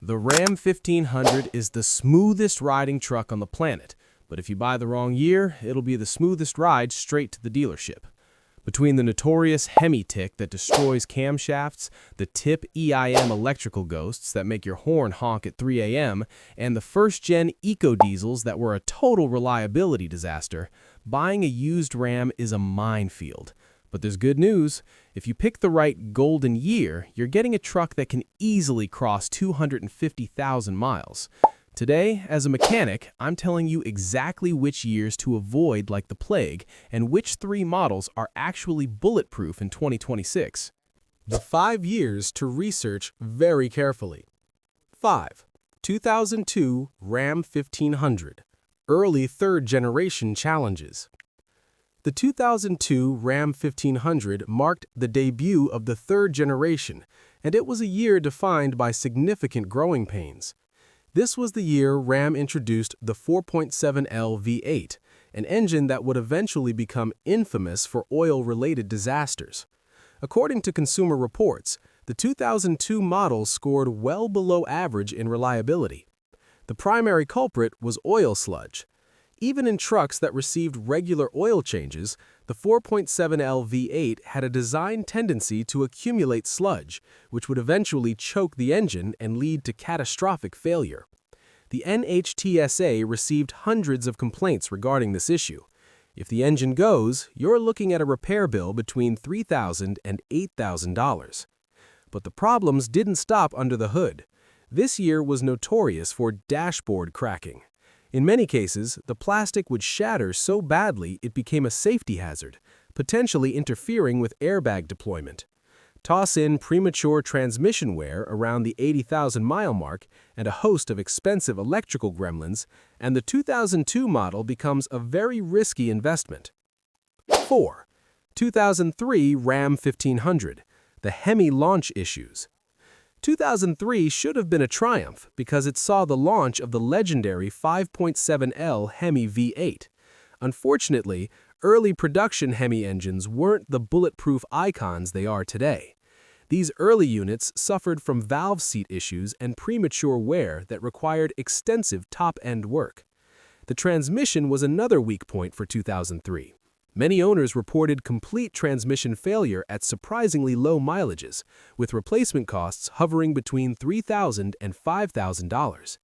The Ram 1500 is the smoothest riding truck on the planet, but if you buy the wrong year, it'll be the smoothest ride straight to the dealership. Between the notorious Hemi tick that destroys camshafts, the tip EIM electrical ghosts that make your horn honk at 3 a.m., and the first-gen eco-diesels that were a total reliability disaster, buying a used Ram is a minefield. But there's good news. If you pick the right golden year, you're getting a truck that can easily cross 250,000 miles. Today, as a mechanic, I'm telling you exactly which years to avoid like the plague and which 3 models are actually bulletproof in 2026. The 5 years to research very carefully. 5. 2002 Ram 1500. Early third-generation challenges. The 2002 Ram 1500 marked the debut of the third generation, and it was a year defined by significant growing pains. This was the year Ram introduced the 4.7L V8, an engine that would eventually become infamous for oil-related disasters. According to Consumer Reports, the 2002 model scored well below average in reliability. The primary culprit was oil sludge. Even in trucks that received regular oil changes, the 4.7L V8 had a design tendency to accumulate sludge, which would eventually choke the engine and lead to catastrophic failure. The NHTSA received hundreds of complaints regarding this issue. If the engine goes, you're looking at a repair bill between $3,000 and $8,000. But the problems didn't stop under the hood. This year was notorious for dashboard cracking. In many cases, the plastic would shatter so badly it became a safety hazard, potentially interfering with airbag deployment. Toss in premature transmission wear around the 80,000-mile mark and a host of expensive electrical gremlins, and the 2002 model becomes a very risky investment. 4. 2003 Ram 1500. The Hemi launch issues. 2003 should have been a triumph because it saw the launch of the legendary 5.7L Hemi V8. Unfortunately, early production Hemi engines weren't the bulletproof icons they are today. These early units suffered from valve seat issues and premature wear that required extensive top-end work. The transmission was another weak point for 2003. Many owners reported complete transmission failure at surprisingly low mileages, with replacement costs hovering between $3,000 and $5,000.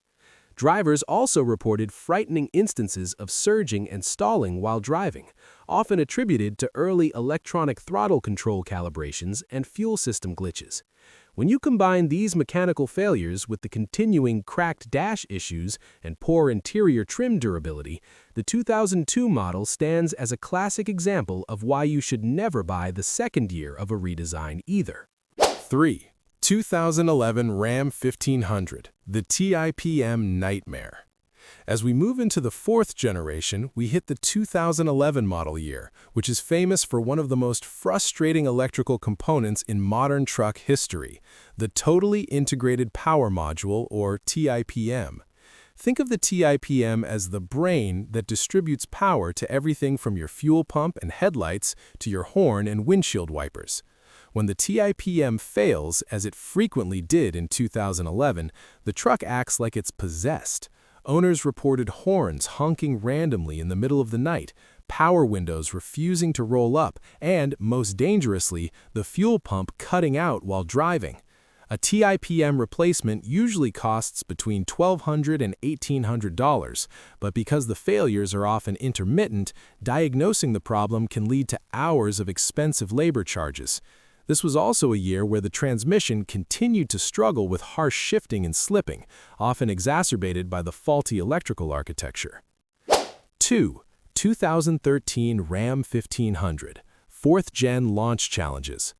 Drivers also reported frightening instances of surging and stalling while driving, often attributed to early electronic throttle control calibrations and fuel system glitches. When you combine these mechanical failures with the continuing cracked dash issues and poor interior trim durability, the 2002 model stands as a classic example of why you should never buy the second year of a redesign either. 3. 2011 Ram 1500, the TIPM nightmare. As we move into the 4th generation, we hit the 2011 model year, which is famous for one of the most frustrating electrical components in modern truck history, the Totally Integrated Power Module, or TIPM. Think of the TIPM as the brain that distributes power to everything from your fuel pump and headlights to your horn and windshield wipers. When the TIPM fails, as it frequently did in 2011, the truck acts like it's possessed. Owners reported horns honking randomly in the middle of the night, power windows refusing to roll up, and, most dangerously, the fuel pump cutting out while driving. A TIPM replacement usually costs between $1,200 and $1,800, but because the failures are often intermittent, diagnosing the problem can lead to hours of expensive labor charges. This was also a year where the transmission continued to struggle with harsh shifting and slipping, often exacerbated by the faulty electrical architecture. 2. 2013 Ram 1500, 4th-gen launch challenges.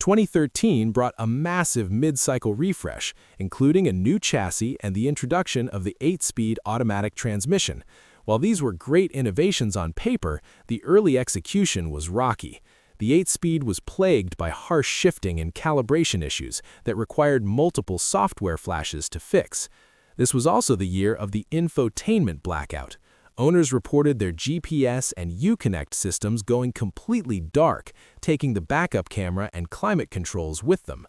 2013 brought a massive mid-cycle refresh, including a new chassis and the introduction of the 8-speed automatic transmission. While these were great innovations on paper, the early execution was rocky. The 8-speed was plagued by harsh shifting and calibration issues that required multiple software flashes to fix. This was also the year of the infotainment blackout. Owners reported their GPS and Uconnect systems going completely dark, taking the backup camera and climate controls with them.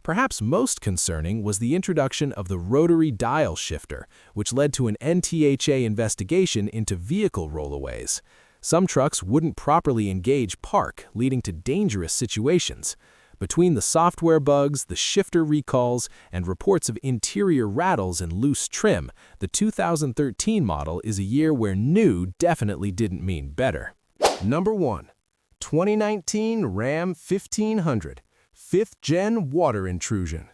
Perhaps most concerning was the introduction of the rotary dial shifter, which led to an NTHA investigation into vehicle rollaways. Some trucks wouldn't properly engage park, leading to dangerous situations. Between the software bugs, the shifter recalls, and reports of interior rattles and loose trim, the 2013 model is a year where new definitely didn't mean better. Number 1. 2019 Ram 1500 5th-Gen Water Intrusion.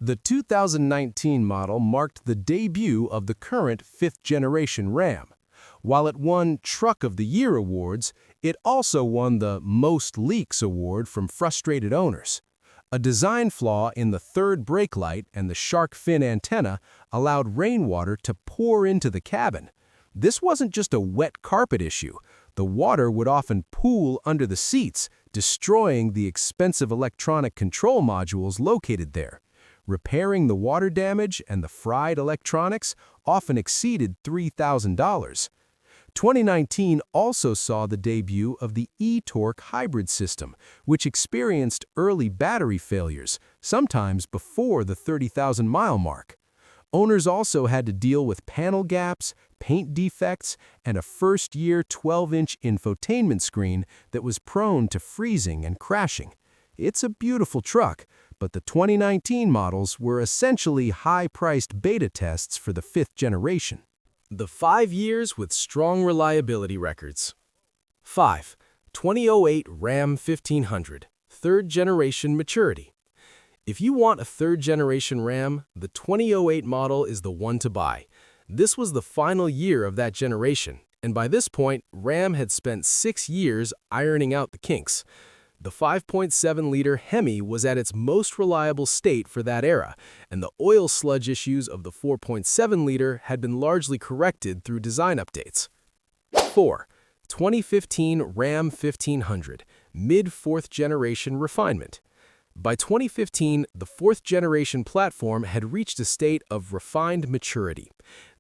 The 2019 model marked the debut of the current 5th-generation Ram. While it won Truck of the Year awards, it also won the Most Leaks award from frustrated owners. A design flaw in the third brake light and the shark fin antenna allowed rainwater to pour into the cabin. This wasn't just a wet carpet issue. The water would often pool under the seats, destroying the expensive electronic control modules located there. Repairing the water damage and the fried electronics often exceeded $3,000. 2019 also saw the debut of the e-Torque hybrid system, which experienced early battery failures, sometimes before the 30,000-mile mark. Owners also had to deal with panel gaps, paint defects, and a first-year 12-inch infotainment screen that was prone to freezing and crashing. It's a beautiful truck, but the 2019 models were essentially high-priced beta tests for the 5th generation. The 5 years with strong reliability records. 5. 2008 Ram 1500, 3rd generation maturity. If you want a 3rd generation Ram, the 2008 model is the one to buy. This was the final year of that generation, and by this point, Ram had spent 6 years ironing out the kinks. The 5.7-liter Hemi was at its most reliable state for that era, and the oil sludge issues of the 4.7-liter had been largely corrected through design updates. 4. 2015 Ram 1500, mid-4th generation refinement. By 2015, the 4th generation platform had reached a state of refined maturity.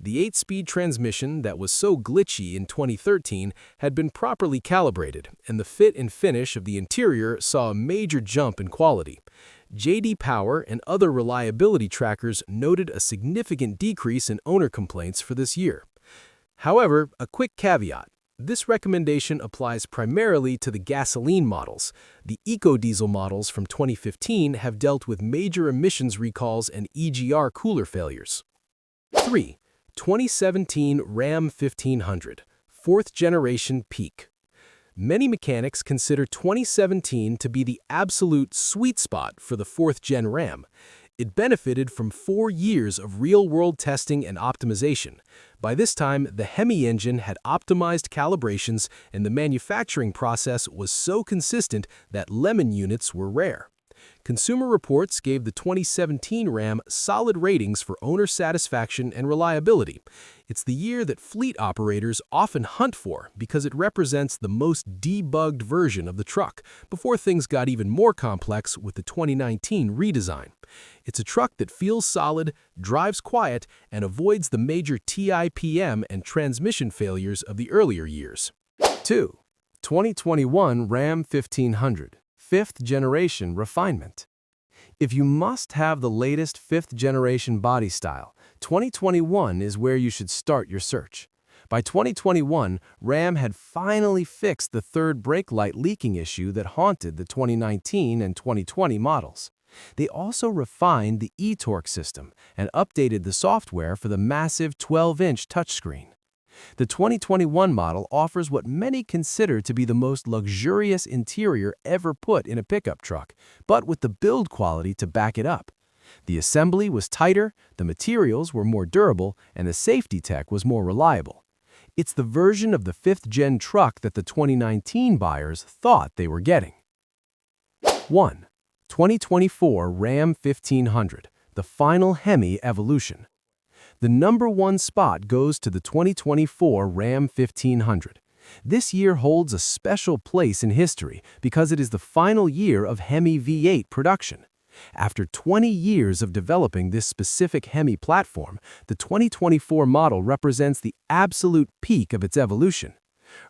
The 8-speed transmission that was so glitchy in 2013 had been properly calibrated, and the fit and finish of the interior saw a major jump in quality. J.D. Power and other reliability trackers noted a significant decrease in owner complaints for this year. However, a quick caveat. This recommendation applies primarily to the gasoline models. The eco-diesel models from 2015 have dealt with major emissions recalls and EGR cooler failures. 3. 2017 Ram 1500, 4th generation peak. Many mechanics consider 2017 to be the absolute sweet spot for the 4th gen Ram. It benefited from 4 years of real-world testing and optimization. By this time, the Hemi engine had optimized calibrations, and the manufacturing process was so consistent that lemon units were rare. Consumer Reports gave the 2017 Ram solid ratings for owner satisfaction and reliability. It's the year that fleet operators often hunt for because it represents the most debugged version of the truck, before things got even more complex with the 2019 redesign. It's a truck that feels solid, drives quiet, and avoids the major TIPM and transmission failures of the earlier years. 2. 2021 Ram 1500, 5th generation refinement. If you must have the latest 5th generation body style, 2021 is where you should start your search. By 2021, Ram had finally fixed the third brake light leaking issue that haunted the 2019 and 2020 models. They also refined the e-Torque system and updated the software for the massive 12-inch touchscreen. The 2021 model offers what many consider to be the most luxurious interior ever put in a pickup truck, but with the build quality to back it up. The assembly was tighter, the materials were more durable, and the safety tech was more reliable. It's the version of the 5th gen truck that the 2019 buyers thought they were getting. 1. 2024 Ram 1500, the final Hemi evolution. The number 1 spot goes to the 2024 Ram 1500. This year holds a special place in history because it is the final year of Hemi V8 production. After 20 years of developing this specific Hemi platform, the 2024 model represents the absolute peak of its evolution.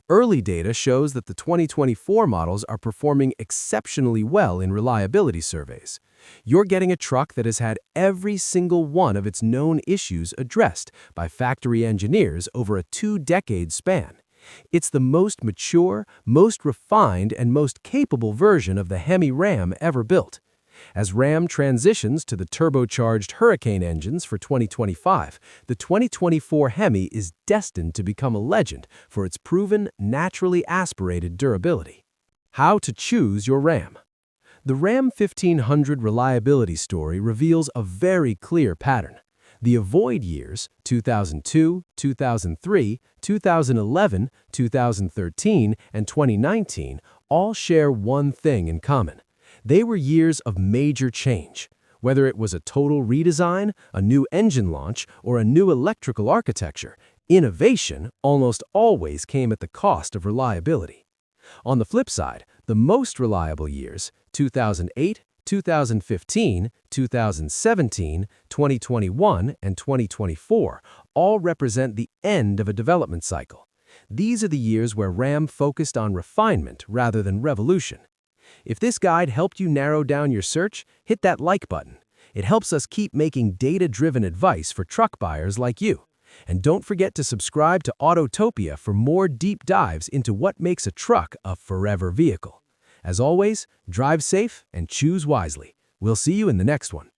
Early data shows that the 2024 models are performing exceptionally well in reliability surveys. You're getting a truck that has had every single one of its known issues addressed by factory engineers over a 2-decade span. It's the most mature, most refined, and most capable version of the Hemi Ram ever built. As Ram transitions to the turbocharged Hurricane engines for 2025, the 2024 Hemi is destined to become a legend for its proven, naturally aspirated durability. How to choose your Ram. The Ram 1500 reliability story reveals a very clear pattern. The avoid years, 2002, 2003, 2011, 2013, and 2019, all share one thing in common. They were years of major change. Whether it was a total redesign, a new engine launch, or a new electrical architecture, innovation almost always came at the cost of reliability. On the flip side, the most reliable years, 2008, 2015, 2017, 2021, and 2024, all represent the end of a development cycle. These are the years where Ram focused on refinement rather than revolution. If this guide helped you narrow down your search, hit that like button. It helps us keep making data-driven advice for truck buyers like you. And don't forget to subscribe to Autotopia for more deep dives into what makes a truck a forever vehicle. As always, drive safe and choose wisely. We'll see you in the next one.